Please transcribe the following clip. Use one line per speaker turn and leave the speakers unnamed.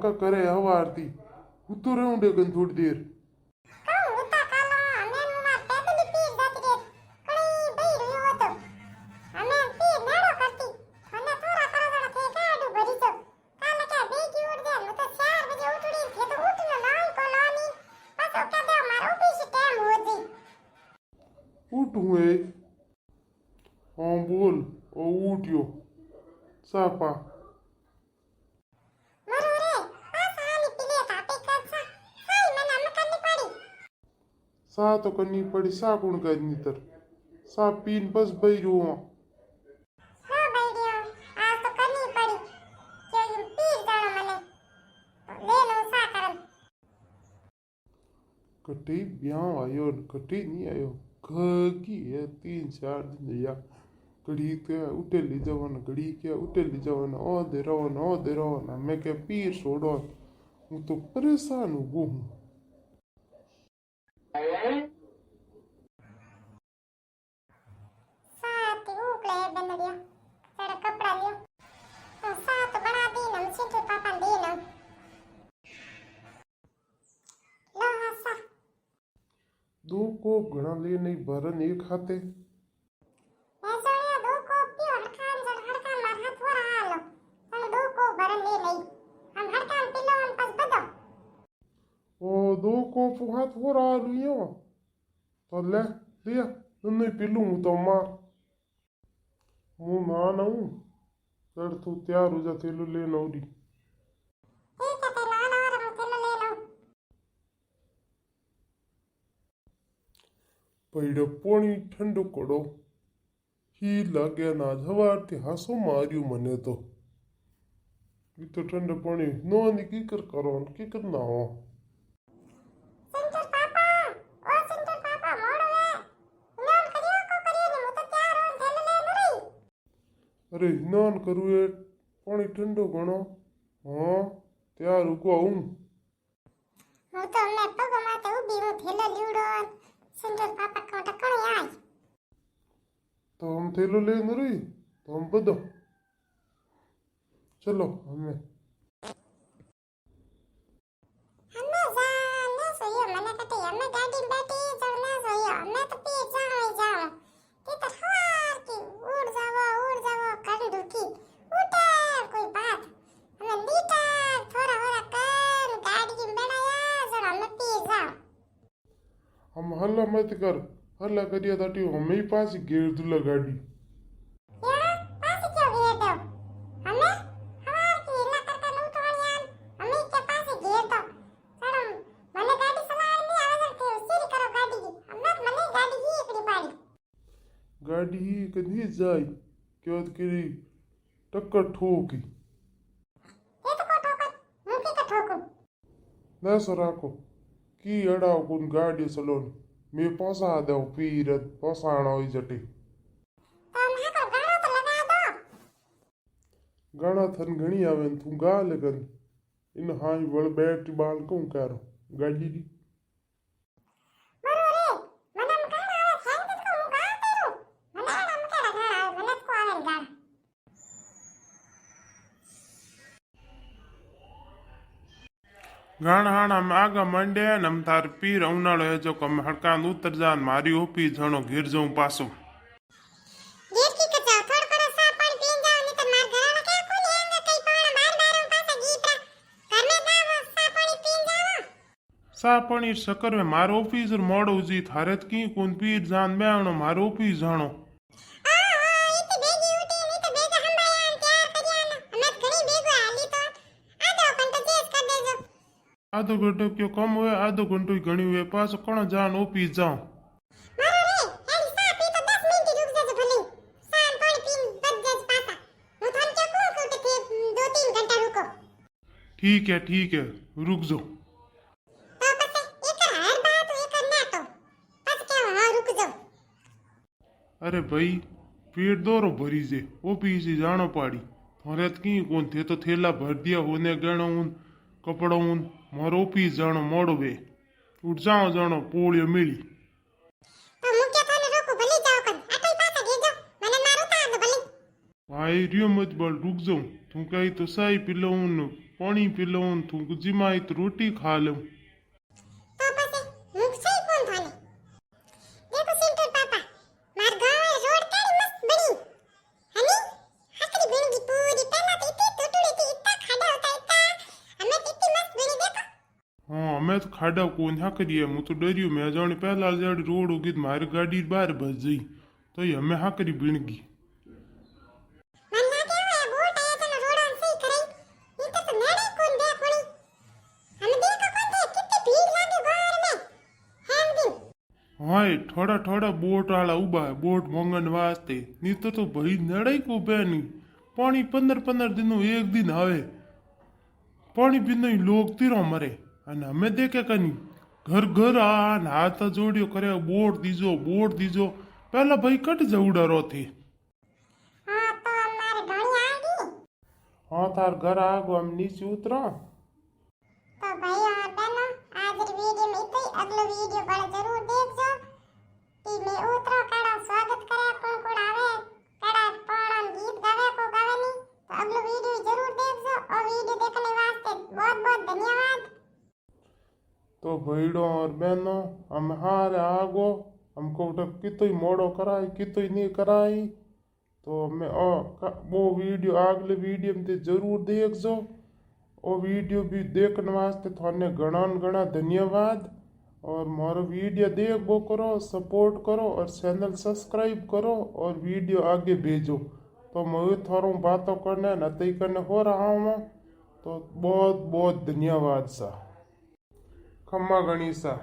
हाका करे हवारती उतो रहूं दे कन थोड़ी देर उठूं है हाँ बोल ओ उठ्यो सापा सा तो करनी पड़ी सा कौन करनी तर सा पीन बस बई रो कटी ब्याह आयो कटी नहीं आयो घी है 3-4 दिन या घड़ी क्या उठेली जवान घड़ी क्या उठेली जवान ओ दे रवाना मैं क्या पीर छोड़ो हूँ तो परेशान हूँ दो कोप घना ले नहीं भरन एक खाते ओ दो कोप हाथ हो रहा लियो तो ले लिया नहीं पिलूं तो मार मुँह ना ना हूँ कर तू तैयार हो जा तेलू ले नौरी पड़ो पानी ठंडो करो ही लागे ना हवारती हासो मारियो मने तो ठंडो पानी नो की करो की ना हो अरे स्नान करू ये पानी ठंडो घणो हाँ तैयार उको आऊं
હું તો અમને પગ માથે ઊભી હું થેલો લીવડો સંજોર પાપા કોટા કોણ આય
तो हम थैलो ले रही तो हम बदो चलो हमें
હમે જા ને સોયો મને કટે હમે ગાડી બેઠી જાવ ના સોયો હમે તો પી જાવ તે તો હવાર की उड़ जावो कर दुखी उठे कोई बात हमें नीटा थोड़ा होरा कर गाड़ी में बनाया जरा हमें पी जाओ
हम हल्ला मत कर हल्ला करिया ताटी हमें ही पास घेर दूला गाड़ी
यार पास क्यों घेर दो हमें हवार की हिला करके नु तोड़ियान हमें के पास घेर दो सड़म મને ગાડી ચલાવવાની આવે છે સીરી કરો ગાડી की હમણાં મને ગાડી ही एकड़ी पाड़ी
गाड़ी ही कहीं जाए क्यों करी टक्कर ठोकी
ये तो को ठोकर मुंह की ठोकू
न सराको की अड़ाओ कुन गाड़ी सलोन मैं पोसा दो पीर पोसाणो ही जटी
तो हम को गाड़ो तो लगा दो
गाना थन घणी आवे तू गा लगन इन हाई वल बैठ बाल को करो गाड़ी दी
मरो रे મને આમ ગાણ આવે થાય તો હું ગાણ કરું મને આમ કેડા ગાણ આવે મને તો આવે ગાણ
गाण हाण हम आगा मंडे नम तार पीर उनाळो है जो कम हड़कान उतर जान मारी ओपी झणो घेर जाऊं पासो
ગેર કી કચા થોડ કરો સા પાણી પીન જાવ ની તો માર ઘરાના કે કોની આંગે કઈ પાણા બાર બાર પાસા ગીપરા ઘરમે જાવ સા પાણી પીન જાવ
सा पानी शक्कर में मारो ऑफिस मोड़ो जी थारेत की कौन पीर जान में आणो मारो ऑफिस जानो
આ હા ઈતી બેગી ઉઠી ની તો બેગા હંબાયા તૈયાર કર્યા અમે ઘણી બેગો હાલી તો આધો ઘંટો જેસ કર દેજો
आधो घंटो क्यों कम हुए आधो घंटो ही घणी हुए पास कौन जान ऑफिस जाओ
મારો રે હેલી સા પી તો 10 મિનિટ રૂક જજો ભલે સાન પાણી પીન બજ જજ પાસા હું થન કે કહું કે 2-3 ઘંટા રૂકો
ठीक है रुक जाओ
તો પછી એક હર બાત એક ના તો પછી કે હા રૂક જાઓ
अरे भाई पेट दौरो भरी से ऑफिस ही जानो पाड़ी थारेत की कौन थे तो थैला भर दिया होने गणो उन कपड़ो उन मारो ऑफिस जानो मोड़ो वे उठ जाओ जानो पोलियो मिली
તો હું કે થાને રોકું ભલે જાવ કન આટોય પાસા ઘેર જાવ મને મારું તા ભલે
भाई रियो मत बोल रुक जाऊं तू कही तो चाय पी लूं पानी पी लूं तू जिमा आई तो रोटी खा लूं
તો પછી મુક્ષય કોણ થાને દેખો સિન્ટર પાપા માર ગાય રોડ કેડી મસ્ત બની હની હાકરી બની પૂરી પહેલા તો ઇતી ટૂટડી થી ઇત્તા ખાડા હોતા ઇત્તા અમે ઇત્તી મસ્ત બની દેખો
हाँ मैं तो खाड़ा को ना करिए मैं तो डरियो मैं जाने पहला जाड़ी रोड होगी तो मारी गाड़ी बाहर बच गई तो ये हमें हाँ करी बीण गई
मन लागे होया बोट आया तने रोडान सही कराई ઈ તો નડે કોણ દે કોણી અમે દેખો કોણ દે કિત્તી ભીડ લાગે બહાર में હેમ दिन
हाँ थोड़ा थोड़ा बोट वाला उबा है बोट मंगन वास्ते नहीं तो भाई नड़ाई को बैनी पानी 15 दिनों एक दिन आवे पानी पीने लोग तीरा मरे અને અમે દેખે કની ઘર ઘર આ ને હાથ જોડ્યો કરે બોટ દીજો પેલા ભાઈ કટ જવડા રોથી
હા તો અમારે ઘણી આગી
हाँ तार घर आगो हम नीचे उतरा
तो भाई और बहनों आज वीडियो में इतना ही अगला वीडियो बड़ा जरूर देखो कि मैं उतरो कड़ा स्वागत करे कौन आवे कड़ा पौड़न गीत गावे को गावे नहीं तो अगला वीडियो जरूर देखो और वीडियो देखने वास्ते बहुत बहुत धन्यवाद
तो भाईडो और बहनों हम हारे आगो हमको कितो ही मोड़ो कराई कितो ही नहीं कराई तो मैं वो वीडियो अगले वीडियो में जरूर देखो वो वीडियो भी देखने वास्ते थाने घना धन्यवाद और मारो वीडियो देखो करो सपोर्ट करो और चैनल सब्सक्राइब करो और वीडियो आगे भेजो तो मैं थारों बातों करने नती करने हो रहा हूँ तो बहुत बहुत धन्यवाद सा खम्मा गणिसा।